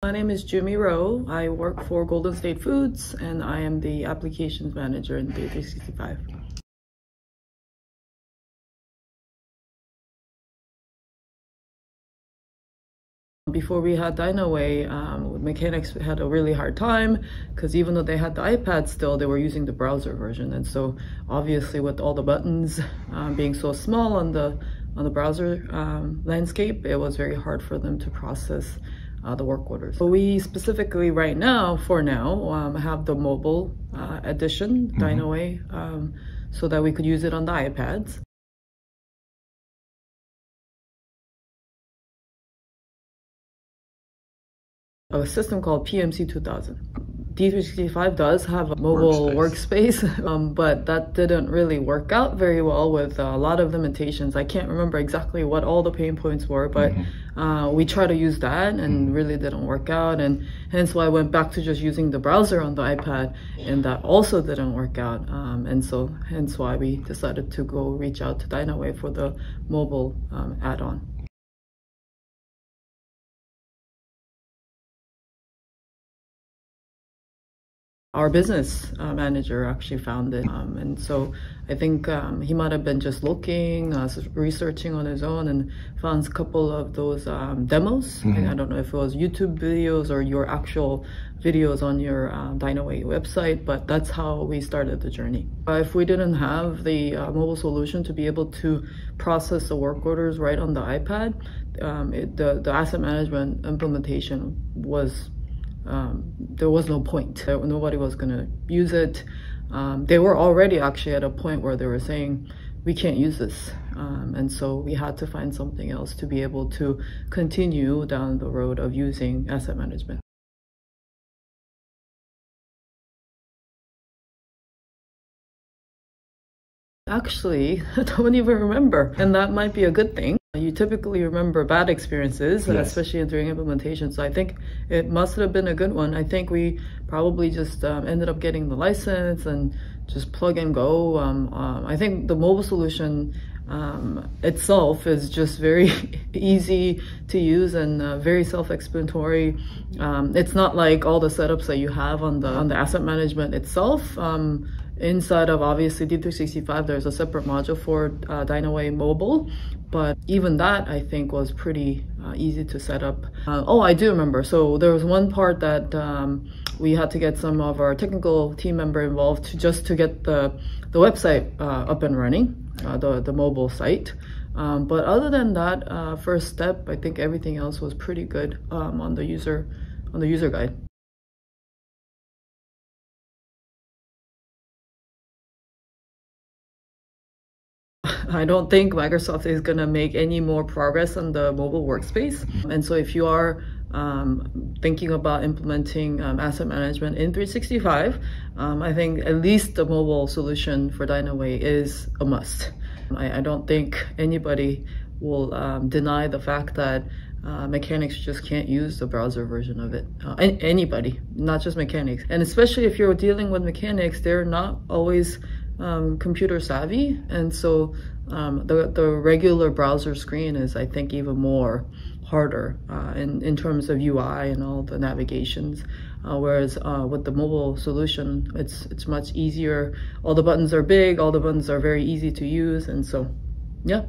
My name is Jimmy Rowe. I work for Golden State Foods and I am the applications manager in D365. Before we had Dynaway, mechanics had a really hard time because even though they had the iPad still, they were using the browser version. And so obviously with all the buttons being so small on the browser landscape, it was very hard for them to process the work orders. So we specifically right now, have the mobile edition, Dynaway, so that we could use it on the iPads. A system called PMC 2000. D365 does have a mobile workspace, but that didn't really work out very well with a lot of limitations. I can't remember exactly what all the pain points were, but we tried to use that and really didn't work out, and hence why I went back to just using the browser on the iPad, and that also didn't work out, and so hence why we decided to go reach out to Dynaway for the mobile add-on. Our business manager actually found it, and so I think he might have been just looking, researching on his own, and found a couple of those demos. And I don't know if it was YouTube videos or your actual videos on your Dynaway website, but that's how we started the journey. If we didn't have the mobile solution to be able to process the work orders right on the iPad, the asset management implementation was there was no point. Nobody was going to use it. They were already actually at a point where they were saying, we can't use this. And so we had to find something else to be able to continue down the road of using asset management. Actually, I don't even remember. And that might be a good thing. You typically remember bad experiences, yes, especially during implementation. So I think it must have been a good one. I think we probably just ended up getting the license and just plug and go. I think the mobile solution itself is just very easy to use and very self-explanatory. It's not like all the setups that you have on the asset management itself. Inside of obviously D365, there's a separate module for Dynaway Mobile, but even that I think was pretty easy to set up. Oh, I do remember. So there was one part that we had to get some of our technical team member involved to get the website up and running, the mobile site. But other than that first step, I think everything else was pretty good on the user guide. I don't think Microsoft is going to make any more progress on the mobile workspace. And so if you are thinking about implementing asset management in 365, I think at least the mobile solution for Dynaway is a must. I don't think anybody will deny the fact that mechanics just can't use the browser version of it. Anybody, not just mechanics. And especially if you're dealing with mechanics, they're not always computer savvy, and so the regular browser screen is, I think, even more harder in terms of UI and all the navigations, whereas with the mobile solution, it's much easier. All the buttons are big, all the buttons are very easy to use, and so yeah.